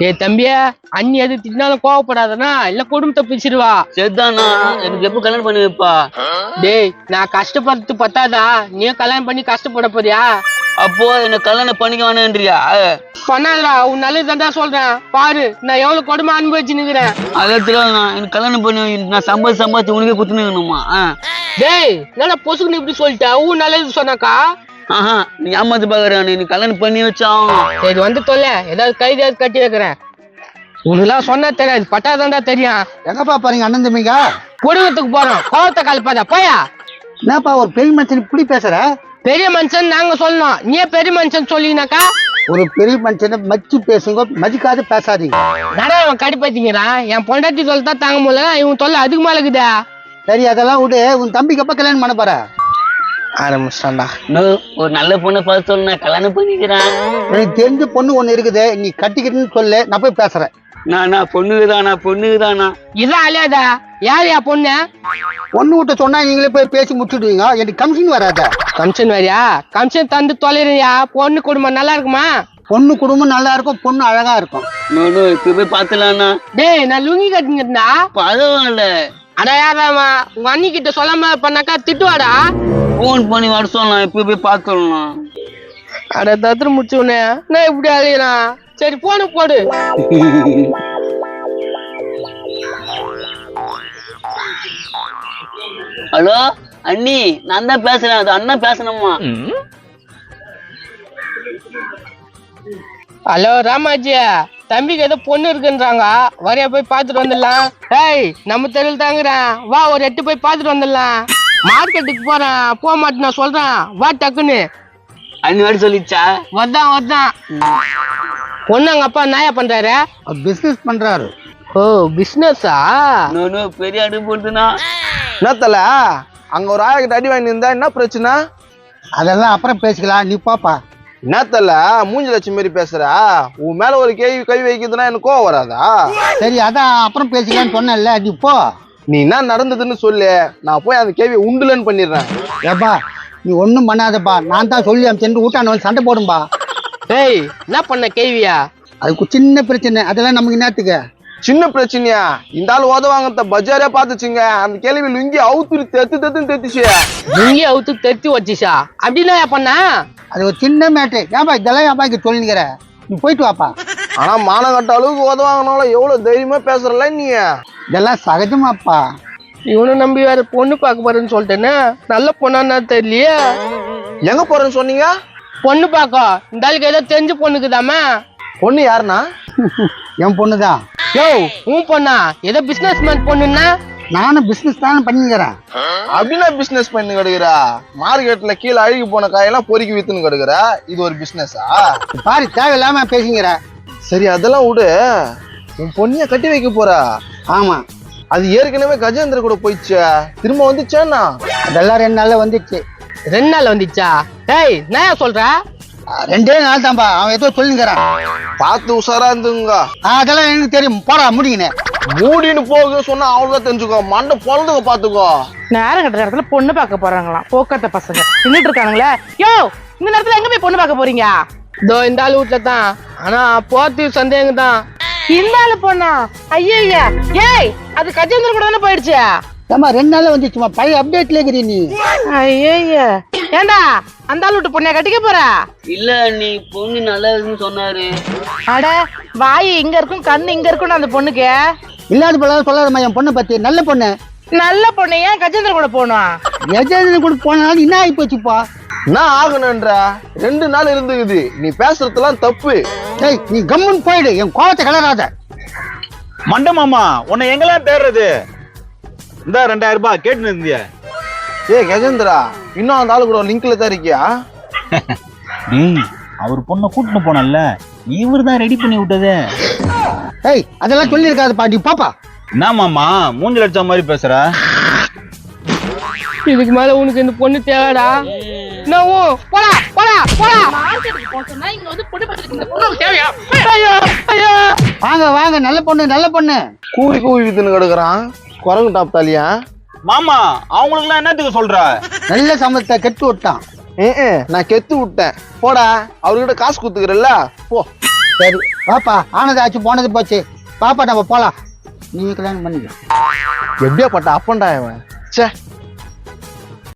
டேய் தம்பியா, அண்ணி எது திட்டினாலும் கோவப்படாதனா, இல்ல குடும்பத்தை பிரிச்சிருவா. சரிதானா, எனக்கு எப்ப கல்யாணம் பண்ணி வைப்பா? டேய் நான் கஷ்டப்படுறது பத்தாதா, நீயும் கல்யாணம் பண்ணி கஷ்டப்பட போறியா? அப்போ என்ன கல்யாணம் பண்ணிக்க வேணான்றியா? பண்ணாதடா, உன் நல்லது தான்டா சொல்றேன். பாரு நான் எவ்வளவு கொடுமை அனுபவிச்சு நிக்கிறேன். அதெல்லாம் எனக்கு கல்யாணம் பண்ணி நான் சம்பாதிச்சு உனக்கே குத்துனுமா? டேய் என்னடா பொசுக்குன்னு இப்படி சொல்லிட்ட? உன் நல்லது சொன்னாக்கா? ஆஹா, நீ ஏமாத்து பாக்குறானு, நீ கல்யாணம் பண்ணி வச்சாகணும். சரி வந்து தொல்ல, ஏதாவது கைதியாவது கட்டி வைக்கிறேன். உனக்குலாம் சொன்னா தெரியாது, பட்டாதான்டா தெரியும். எங்கப்பா பாருங்க அண்ணன் தம்பிங்க குடும்பத்துக்கு போறோம், கோவத்தை கலப்பாதா போயா. என்னப்பா ஒரு பெரிய மனுஷன் இப்படி பேசுற? பெரிய மனுஷன் நாங்க சொல்லணும், நீ பெரிய மனுஷன் சொல்லினாக்கா? ஒரு பெரிய மனுஷனை மச்சி பேசுங்க, மதிக்காத பேசாதீங்க. நடா அவன் கடிப்பாத்தீங்கிறான். என் பொண்டாட்டி சொல்லத்தான் தாங்க முடியல, இவன் தொல்லை அதுக்கு மேல இருக்குதா. சரி அதெல்லாம் விடு, உன் தம்பிக்கு எப்ப கல்யாணம் பண்ண போற? ஆரம்பிச்சான்டா. ஒரு நல்ல பொண்ணை பார்த்து சொல்லு, நான் கல்யாணம் பண்ணிக்கிறேன். எனக்கு தெரிஞ்ச பொண்ணு ஒண்ணு இருக்குது, நீ கட்டிக்கிட்டுன்னு சொல்லு, நான் போய் பேசுறேன். நான் பொண்ணுதானா இதான் அழியாதா? யார் யா பொண்ணு? பொண்ணு விட்ட சொன்னா நீங்களே போய் பேசி முடிச்சுடுவீங்க, எனக்கு கமிஷன் வராத. கமிஷன் வேறியா? கமிஷன் தந்து தொலைறியா? பொண்ணு குடும்பம் நல்லா இருக்குமா? பொண்ணு குடும்பம் நல்லா இருக்கும், பொண்ணு அழகா இருக்கும். இப்ப போய் பாத்துலாம்னா. டேய் நான் லுங்கி கட்டினா பரவாயில்ல. அடா யாராமா உங்க அண்ணி கிட்ட சொல்லாம பண்ணாக்கா திட்டுவாடா. போன் பண்ணி வர சொல்லலாம், இப்ப போய் பாத்துடலாம். அட தத்துரு முடிச்சு உடனே நான் இப்படி அழியலாம். சரி போன போடு. ஹலோ அண்ணி, நான் தான் பேசுறேன். அது அண்ணா பேசணுமா? ஹலோ ராமாஜியா, தம்பிக்கு ஏதோ பொண்ணு இருக்குன்றாங்க, வரையா போய் பாத்துட்டு வந்துடலாம். ஏய் நம்ம தெருவில் தாங்குறேன், வா ஒரு 8 போய் பாத்துட்டு வந்துடலாம். மார்க்கெட்டுக்கு போறேன், போக மாட்டேன் நான் சொல்றேன், வா டக்குன்னு. அண்ணி வாடி சொல்லிச்சா? வந்தான் பொண்ணு அங்க அப்பா நாயா பண்றாரு? பிசினஸ் பண்றாரு. ஓ பிசினஸா? பெரிய அடி போட்டுனா என்னத்தல அங்க ஒரு ஆயிரக்கிட்ட அடி வாங்கி இருந்தா என்ன பிரச்சனை? அதெல்லாம் அப்புறம் பேசிக்கலாம், நீ பாப்பா. என்னத்தல மூஞ்சி லட்சம் மாரி பேசுற? உன் மேல ஒரு கேள்வி கை வைக்கிறதுனா எனக்கு கோவம் வராதா? சரி அதான் அப்புறம் பேசிக்கலான்னு சொன்னேன்ல, நீ போ. நீ என்ன நடந்ததுன்னு சொல்லு, நான் போய் அந்த கேள்வியை உண்டுலன்னு பண்ணிடுறேன். ஏப்பா நீ ஒண்ணும் பண்ணாதப்பா, நான் தான் சொல்லி சென்று ஊட்டான சண்டை போடும்பா. ஏய் என்ன பண்ண கேள்வியா? அதுக்கு சின்ன பிரச்சனை, அதெல்லாம் நமக்கு என்னத்துக்கு? சின்ன பிரச்சனையா? இந்த ஆள் உதவாங்க பஜாரே பாத்துச்சுங்க, அந்த கேள்வி லுங்கி அவுத்துரு தெத்துன்னு தெத்துச்சு. லுங்கி அவுத்து தெத்தி வச்சுச்சா? அப்படின்னா பண்ண அது ஒரு சின்ன மேட்டு. ஏன்பா இதெல்லாம் ஏன்பா இங்க சொல்லிக்கிற? நீ போயிட்டு வாப்பா. ஆனா மானங்கட்ட அளவுக்கு உதவாங்கனால எவ்வளவு தைரியமா பேசுறல நீ. இதெல்லாம் சகஜமாப்பா. இவனும் நம்பி வேற பொண்ணு பார்க்க போறேன்னு சொல்லிட்டேன்னு, நல்ல பொண்ணா தெரியலையே. எங்க போறேன்னு சொன்னீங்க? பொண்ணு பார்க்க இந்த ஆளுக்கு ஏதோ தெரிஞ்ச பொண்ணுக்குதாமா. பொண்ணு யாருன்னா? என் பொண்ணுதான். யோ உன் பொண்ணா? ஏதோ பிசினஸ் மேன் பொண்ணுன்னா? நானும் பிசினஸ் தானே பண்ணிக்கிறேன். அப்படின்னா பிசினஸ் பண்ணி கிடக்குறா? மார்க்கெட்ல கீழே அழுகி போன காயெல்லாம் பொறுக்கி வித்துன்னு கிடக்குற, இது ஒரு பிசினஸா? பாரு தேவையில்லாம பேசிக்கிற. சரி அதெல்லாம் விடு, உன் பொண்ணிய கட்டி வைக்க போறா? ஆமா. அது ஏற்கனவே கஜேந்திர கூட போயிடுச்சு, திரும்ப வந்துச்சானா? அதெல்லாம் 2 நாள்ல வந்துச்சு. 2 நாள் வந்துச்சா? டேய் நான் சொல்ற 2 நாள் தான்பா, அவன் ஏதோ சொல்லுங்கிறான். பார்த்து உஷாரா இருந்துங்க. அதெல்லாம் எனக்கு தெரியும், போடா முடிங்கண்ணே. மூடின்னு போக சொன்னா அவ்வளவுதான் தெரிஞ்சுக்கோ, மண்டை பொழுதுங்க பாத்துக்கோ. நேரம் கட்ட நேரத்துல பொண்ணு பார்க்க போறாங்களாம் போக்கத்த பசங்க நின்றுட்டு இருக்காங்களே. யோ இந்த நேரத்துல எங்க போய் பொண்ணு பார்க்க போறீங்க? இதோ இந்த ஆள் வீட்டுல தான், ஆனா போத்து சந்தேகம் தான். இந்த ஆளு பொண்ணா? ஐயா ஏய் அது கஜேந்திர கூட தானே போயிடுச்சு. ஏமா 2 நாள்ல வந்துச்சுமா, பழைய அப்டேட்ல இருக்கிறீ நீ. ஐயா ஏண்டா அந்த ஆள் விட்டு பொண்ணைய கட்டிக்க போற? இல்ல நீ பொண்ணு நல்லா இருக்குன்னு சொன்னாரு. அட வாய் இங்க இருக்கும், கண்ணு இங்க இருக்கும். அந்த பொண்ணுக்கு இல்லாத போல சொல்லாதம்மா, என் பொண்ணை பத்தி. நல்ல பொண்ணு. நல்ல பொண்ணு ஏன் கஜேந்திர கூட போகணும்? கஜேந்திரன் கூட போனாலும் என்ன ஆகி போச்சுப்பா? நான் ஆகணும்ன்ற 2 நாள் இருந்துக்குது, நீ பேசுறதுலாம் தப்பு. டேய் நீ கம்முன்னு போயிடு, என் கோவத்தை கலராத. மண்ட மாமா உன்னை எங்கெல்லாம் தேடுறது? இந்த 2000 ரூபாய் கேட்டு இருந்தியா? கஜேந்திரா, இன்னும் அந்த ஆளு கூட லிங்க்ல தான் இருக்கியா? டேய் அவர் பொண்ணை கூட்டிட்டு போனல, இவர் தான் ரெடி பண்ணி விட்டதே. ஏய் அதெல்லாம் சொல்லி இருக்காதுப்பா, நீ பாப்பா. என்ன மாமா மூஞ்சி லட்சம் மாதிரி பேசுற? இதுக்கு மேல உனக்கு இந்த பொண்ணு தேவைடா? போடா போடா போடா. வாங்க வாங்க, நல்ல பொண்ணு நல்ல பொண்ணு. கூவி வித்துன்னு கிடக்குறான் குரங்கு டாப் தாலியா. மாமா அவங்களுக்கு எல்லாம் என்னத்துக்கு சொல்ற? நல்ல சமத்தை கெட்டு விட்டான். நான் கெத்து விட்டேன், போடா. அவர்கிட்ட காசு குத்துக்கிறல்ல, போ. சரி வாப்பா, ஆனது ஆச்சு போனது போச்சு. பாப்பா நம்ம போலாம். நீ கல்யாணம் பண்ணிக்க. எப்படியா பட்ட அப்பன்டா இவன். ச்சே